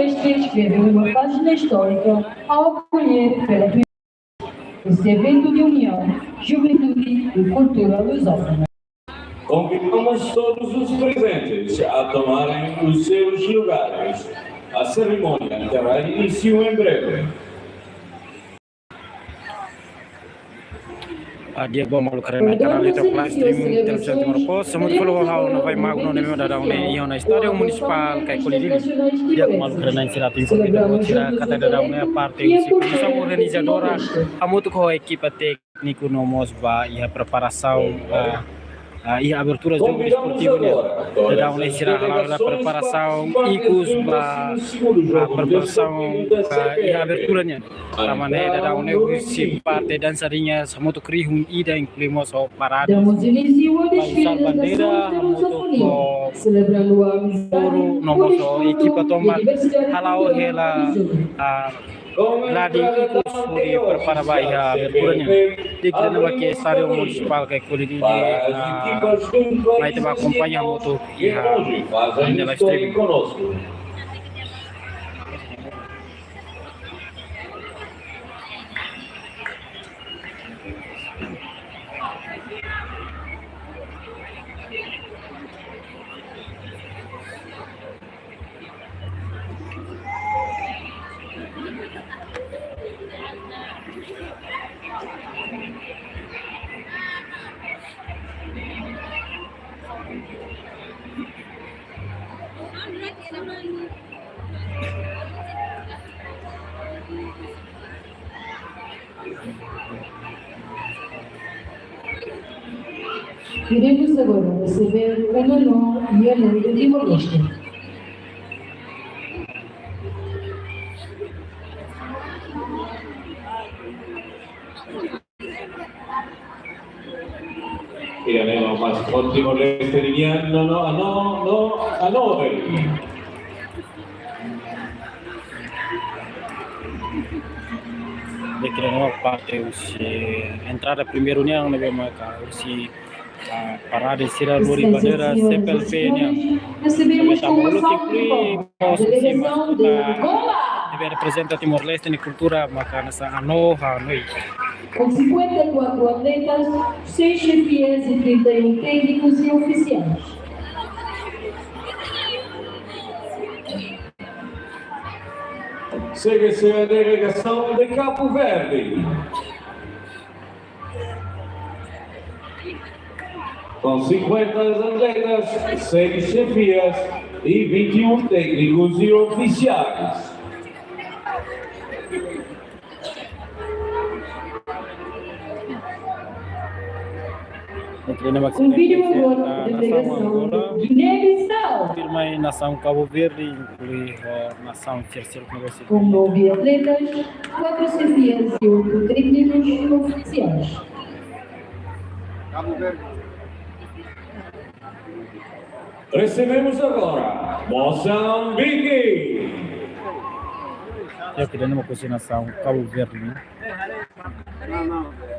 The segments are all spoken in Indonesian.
Timor-Leste escreveu uma página histórica ao acolher pela primeira vez esse evento de união, juventude e cultura lusófona. Convidamos todos os presentes a tomarem os seus lugares. A cerimônia terá início em breve. Dia bom malu karena canal YouTube live streaming televisão Timor-Poste. Semua kalau hal no vai mago no neme da daune iyo na estádio municipal kai Colidini. Dia malu karena insiratin ko video tira kata da daune parte usi organizadora amutu ko equipa técnico no mosba e a preparação e a abertura do jogo esportivo né da daune sira a preparação e a preparação e a abertura né a maneira da daune usi parte dançarinha samutu krihum ida incluímos o parada Damos início ao desfile da bandeira lusofonia, celebrando a amizade, no moso equipa toma halau hela lá de Icos para Bahia aberturanya di nama ke estádio municipal kai Colidini vai te acompanhar moto e live streaming. Iremos agora receber o menor e a mãe de Timor-Leste. E abbiamo fatto Timor-Leste a 9. Dekira parte usi entrada primeiro união na bema usi parada sira lori bandeira CPLP nya Recebemos com um salve a delegação de Angola. deve representa Timor-Leste na cultura maka nasa anoha noi Com 54 atletas, 6 chefias e 31 técnicos e oficiais. Segue-se a delegação de Cabo Verde. Com 50 atletas, 6 chefias e 21 técnicos e oficiais. Convido agora a delegação de Guiné-Bissau. Firmai nação Cabo Verde inclui nação terceiro negócio. Com 9 atletas, 4 chefias e 8 técnicos e oficiais. Cabo Verde. Recebemos agora Moçambique. Eu queria uma nação Cabo Verde.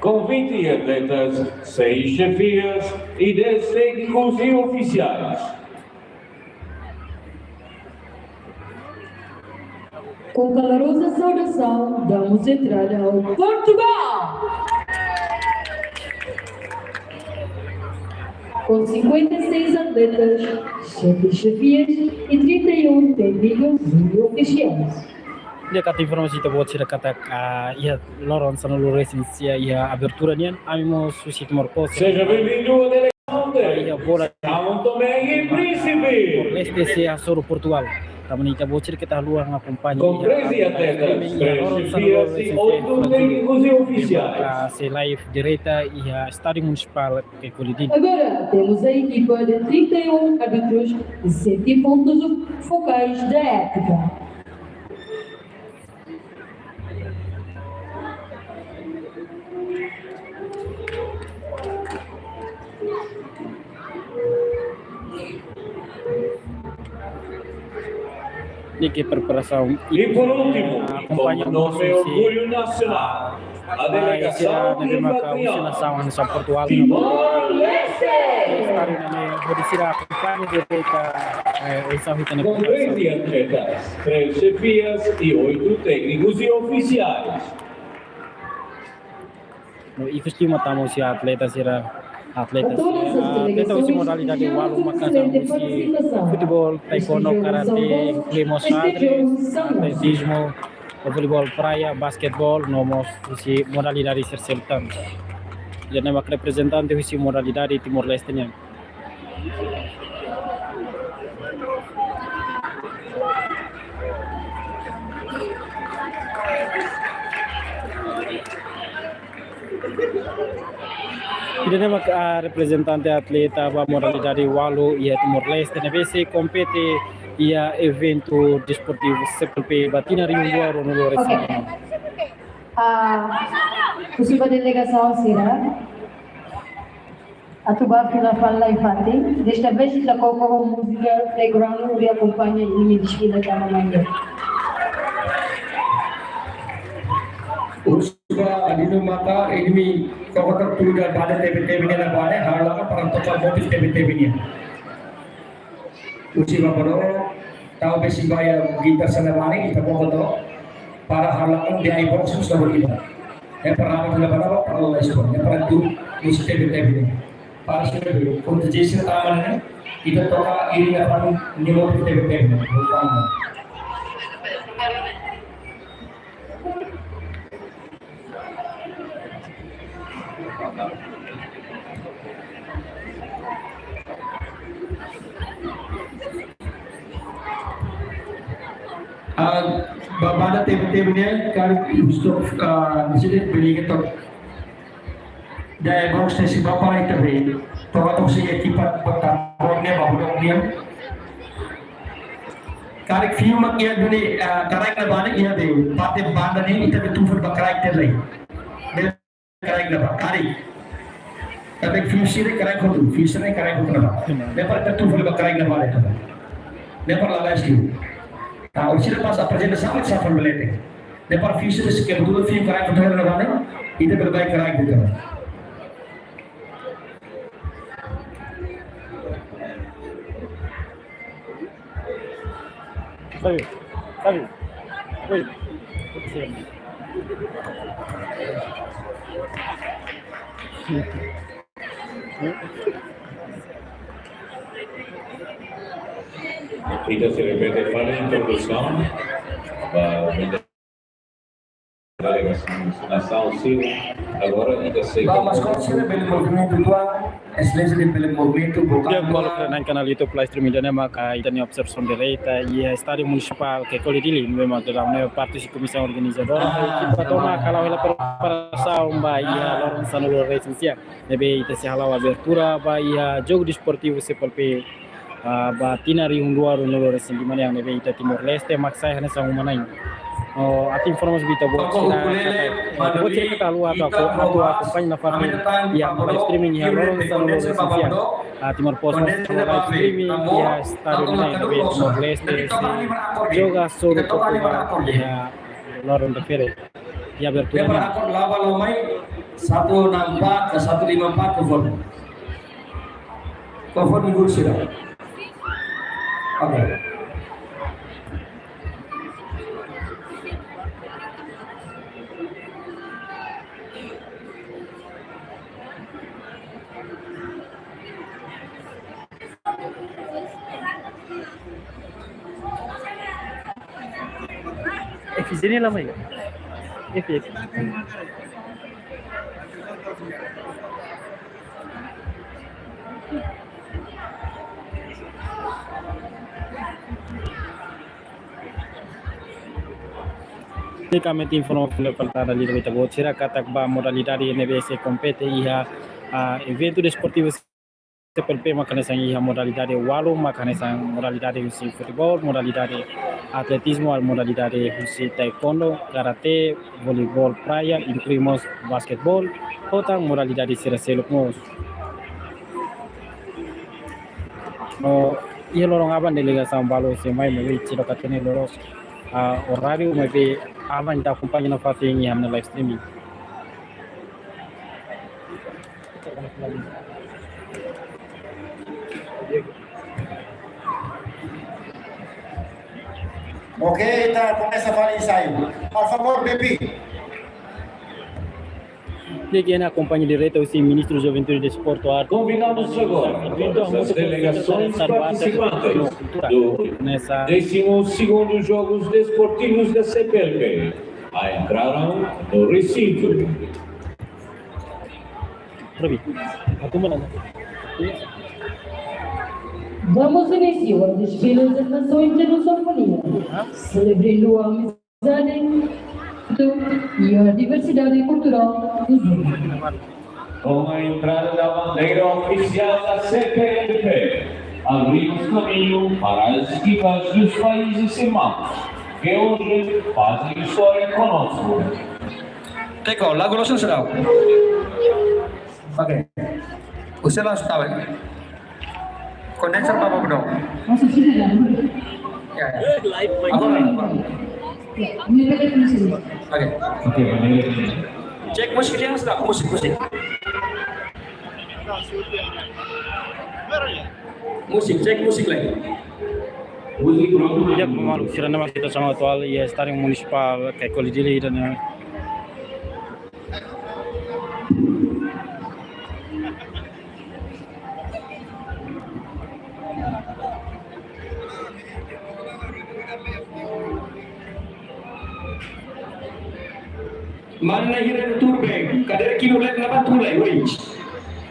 Com 20 atletas, 6 chefias e 10 técnicos e oficiais. Com calorosa saudação, damos entrada ao Portugal! Com 56 atletas, 7 chefias e 31 técnicos e oficiais. Dia kata informasi kita buat sila kata ia loron sana luresinsia ia abertura nian amimo sushi Timor-Poste. Seja bem-vindo à delegação Ia bola São Tomé e Príncipe. Leste se asoro Portugal. Taman kita buat sila kita luar ngacompanha. Com 13 atletas, 3 chefias e 8 técnicos e oficiais. Se live direita ia estádio municipal que Colidini. Agora temos a equipa de 31 árbitros e 7 pontos focais da época. Ini que preparação E por último, acompanha como nome orgulho nacional, A Sira delegação nebe de maka usina Matrião. sawan sa Portugal na Estado na hodi sira acompanha de peita essa hita Com 13 atletas, 3 chefias e 8 técnicos e oficiais. no ifestima tamo si atleta sira atleta A todas as atleta delegações usi modalidade desejamos walu uma maka sa excelente usi participação. futebol, taekwondo, Este jogo karate, são incluímos este xadrez, jogo são atletismo, o voleibol praia, basquetebol, nomos usi modalidade serseltan. Jadi mak representante usi modalidade Timor Leste nya. Jadi mak representante atleta ba modalidade walu ia Timor Leste na vese compete ia evento desportivo CPP Batina Rio Luar no Lores. Possível delegação será a tuba fila fala e fati. Desta vez está com música playground e acompanha e me desfila da mamãe. Usba adino maka ilmi kokota tuda pada TBT na pada halaka para total motif TBT nya. Usi mapano tao besi baya gitar sanamani kita kokoto para halakan di iPhone susah kita. Yang pertama kita pada para lespon, yang pertama itu usi TBT para sudah dulu. Untuk jisi tamannya kita toka ini akan motif TBT nya. Babada TBT-nya kali untuk disini beli gitu. Daya box sesi bapak itu beli. Toka toksi ekipat bertambahnya babudoknya. Kali film maknya dulu karak lebaran iya deh. Pate banda nih itu betul berkarak terlai. Karak lebar kali. Tapi film sih karak hotu, film sih karak hotu lebar. Lepas betul berkarak lebar itu. Lepas lalai sih. Nah, usia pas presiden sangat safar melete. Lepas visi sekian dulu film karak hotu lebar itu berbaik karak gitu. Sabi. Wait. Kita se repete para a introdução da delegação nacional Sil. Agora ainda sei Mas quando você vê o movimento do excelência pelo movimento Dia bukan kalau kena kanal YouTube live streaming dan maka itani observação direita e estádio municipal que colidili memang dalam parte si komisi organizadora equipa toma kalau ela preparação bahia Lourenço no Recensia nebe ita se halau abertura bahia jogo desportivo CPP Batina Rio Luar no Lourenço di mana yang nebe ita Timor Leste maksa hanya sang manai ati informasi bita buat kita lu atau acompanha na família yang live streaming ya Lourenço no Recensia Timor Post live streaming ya estádio na Timor Leste joga sobre Portugal ya Lourenço Ferre ya abertura Lepas laba lomai 164 ke 154 kofon. Kofon minggu sudah. Oke. Efisiennya lama ya? Efisien. Kami informo faltare lì dove tavo c'era katak modalidade NBS compete iha evento desportivo CPP makanya sang iha modalidade walu makanya sang modalidade usi futebol modalidade atletismo modalidade usi taekwondo karate voleibol praia incluímos basquetebol otang modalidade siraselukmos no ia lorong aban delegação balo semai mewi ciro katene loros horário maybe aman da acompanha na fatinha na live streaming Ok, está, começa a falar ensaio. Por favor, Bebi. Quem acompanha direto o ministro da Juventude e Desporto Arte. Convidamos agora todas as delegações participantes do 12º Jogos Desportivos da CPLP a entraram no recinto. Damos início ao desfile das Nações de Lusofonia, celebrando a amizade e a diversidade cultural dos homens. Com a entrada da bandeira oficial da CPLP, abrimos caminho para as equipas dos países irmãos, que hoje fazem história conosco. Teko, lagu langsung sudah. Oke. Usia langsung tahu ya. Kondenser apa belum? Masuk sini lah. Ya. Apa? Ini pakai sini. Oke. Oke, bandeira. Cek musik dia sudah, musik. Cek musik lagi. Musik pronto. Dia pemalu sirana masih sama atual ya Stadion Municipal kayak Kolidili dan Mana hira turbe, kadar kilo lek napa tulai, woi.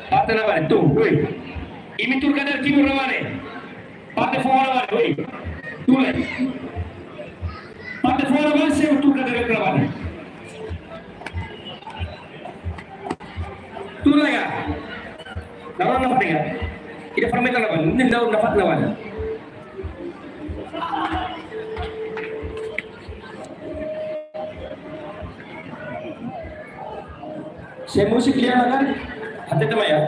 Pate napa tu, woi. Imi tur kadar kilo ramane. Pate fora woi. Tulai. Pate fora woi se tur kadar ramane. Tulai ya. Nama napa ya? Ida fermenta napa? Nin daun napa lawan. Saya musik dia kan, hati teman ya.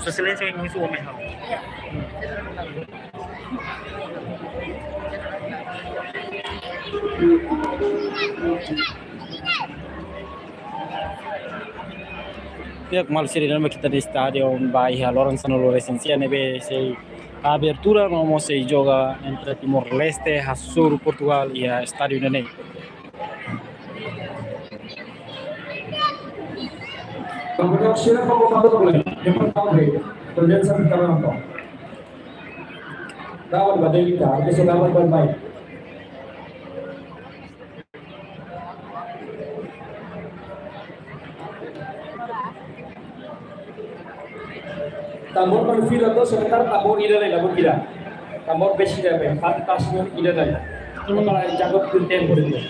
Sesuai saya ngisi uang mahal. Pihak Malsiri dan kita di stadion Bahia Lorenzo Lorenzencia nebe sei a abertura como se joga entre Timor Leste a Sur Portugal e a Estádio Nenê. Kemudian sila pagkakato ko lang, yung pagkakato terjadi sa pagkakato ko. Dapat ba din kita, kasi dapat ba baik. Tambor perfil itu sebentar tambor ida lagi, tambor kira. Tambor besi dah, hati tasnya ida lagi. Cuma kalau jago kunten boleh.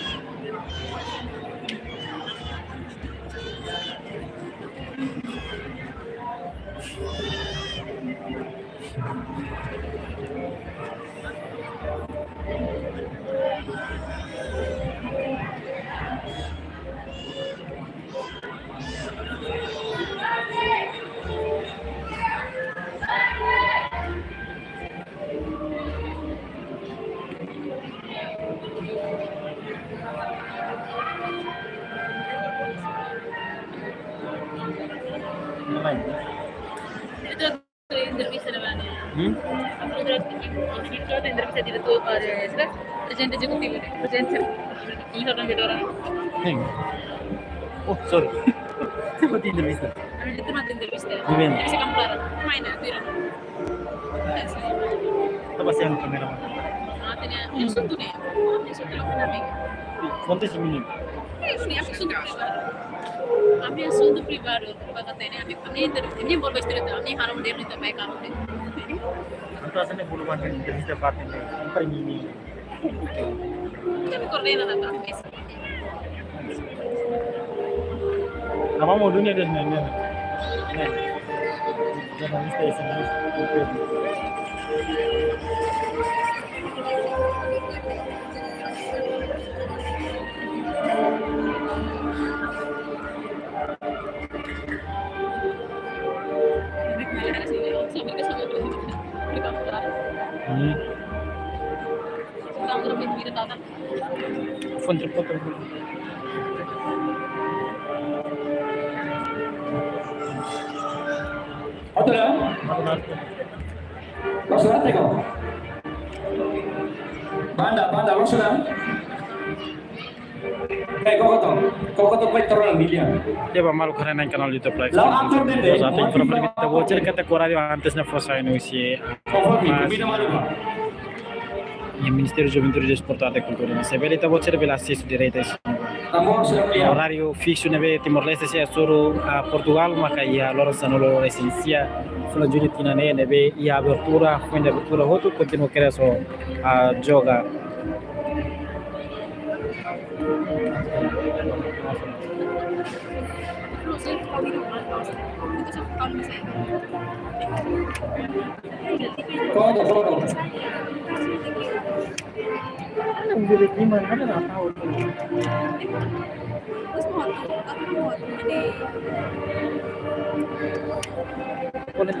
Itu intervista naman niya. Itu intervista dito para presidente executivo, presidente komisar ng Gedora. Oh, sorry. Seperti intervista. Itu mati intervista. Bien. Bisa kampar. Main na tira. Apa sih yang kamera? Artinya, yung sunto niya. Yung sunto lang namin. Quanto esse menino? Isso niya, yung sunto privado. Kami yung sunto privado. Pagkatay niya, kami intervista. Hindi mo ba istirahat? Kami harap mo din ito may kamot. Anto asal bulu banget intervista partai ini. Sampai ini. Kami koordinat na kami. Apa mau dunia dan lain-lain. jurnalis dari sini. Sambil ke sana dulu. Berkampuran. Hmm. Sedang lebih kita tahu. Phone terpotong. Betul ya? Lo sudah teko? Banda, lo sudah? Kau kau baik terus miliar. Dia malu karena kanal YouTube live. Lalu atur deh. Satu informasi kita bocor kata kurang antes na fosa ini usia. Bina malu pak. Yang Ministério de Juventude, Desporto e Cultura. Se vê está bocor pela acesso direitas. Kamu sudah melihat? Horário fixo nebe Timor Leste se suru a Portugal maka ia Lorenzo no lo esencia sulla Julitina nebe ia abertura quindi abertura hotu continua creso a gioca. Kau ada foto? Jadi gimana ada nggak tahu. Terus mau aku mau ini. Boleh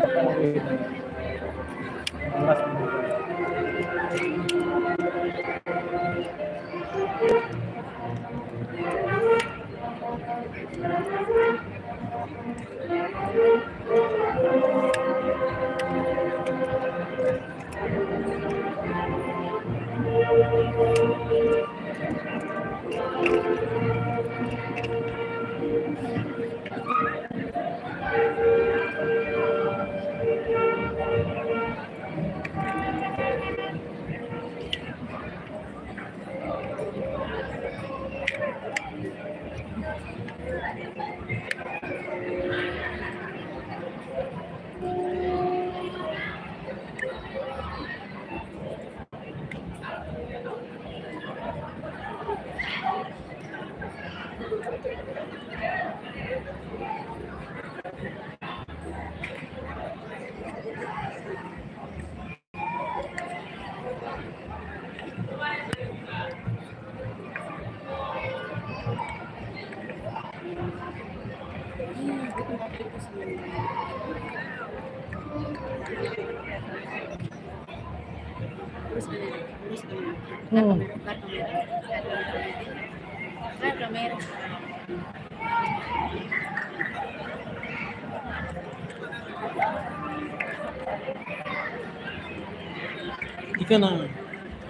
Ika na.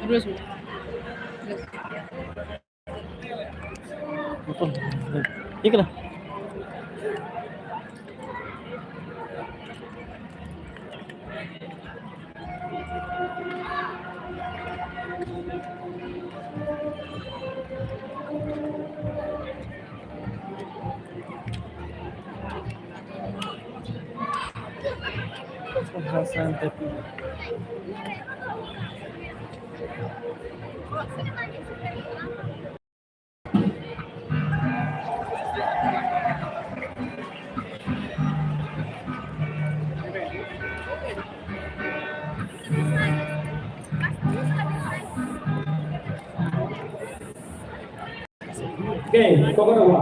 Terus. Betul. Ika na. Hasan tapi Oke, kau kedua.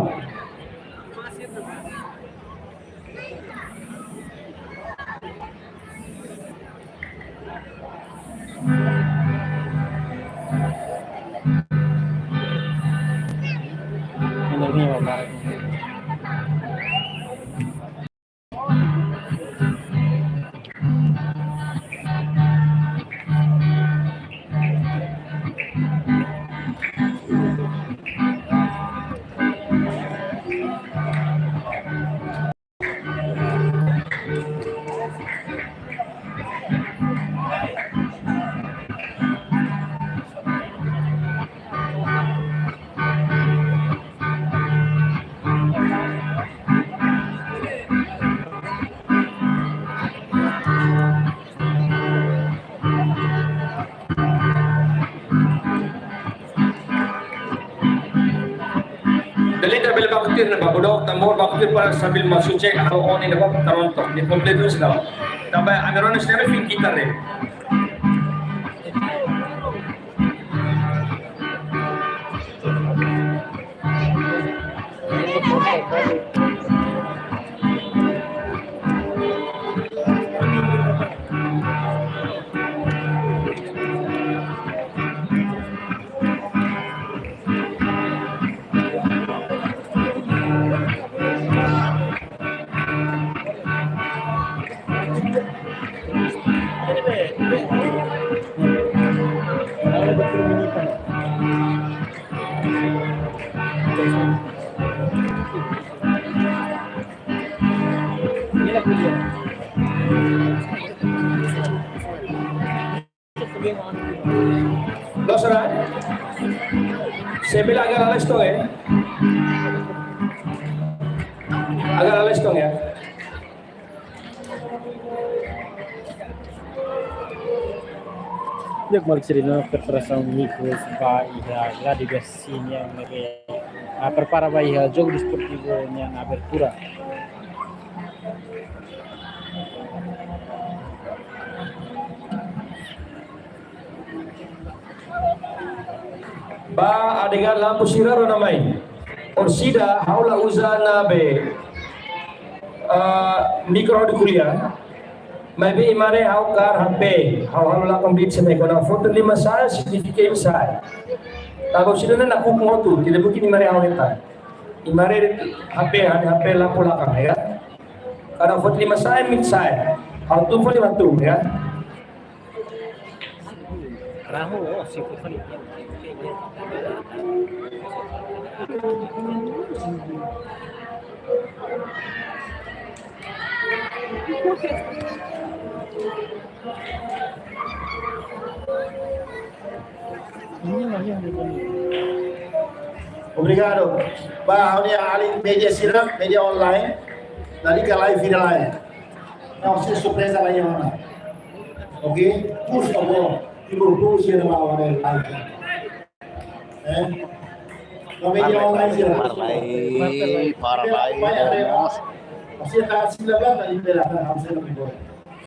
ini Bapak. Dali tabel bakutir na babudok tambor bakutir para sambil masuk cek atau on ini apa tarontok di komplit dulu segala. Tambah Ameron sendiri fin kita deh. Lo será. Saya bilang agak alas dong ya. Agak alas dong ya. Yak malik sirino preparação micros vai lá de Garcinia a prepara vai jogo desportivo na abertura. Ba adegan lampu siraro namai. Orsida haula uzana be mikro di kuliah. Maybe imare hau kar HP, hau lakon bit sene kona foto 5 saya signifikan saya. Tahu sida na aku motu, tidak mungkin imare hau eta. Imare HP lampu lakang ya. Karena foto 5 saya mit saya. Hau tu foto 5 tu ya. Rahu si kufali. Obrigado. Bah, ini ahli media siram, media online. Dari ke live video lain. Não, se surpresa lá em mana. Ok? Por favor, divulgue o nama orang live. Media online siram. Parlay, Masih tak 19 tadi bela harus lebih boleh.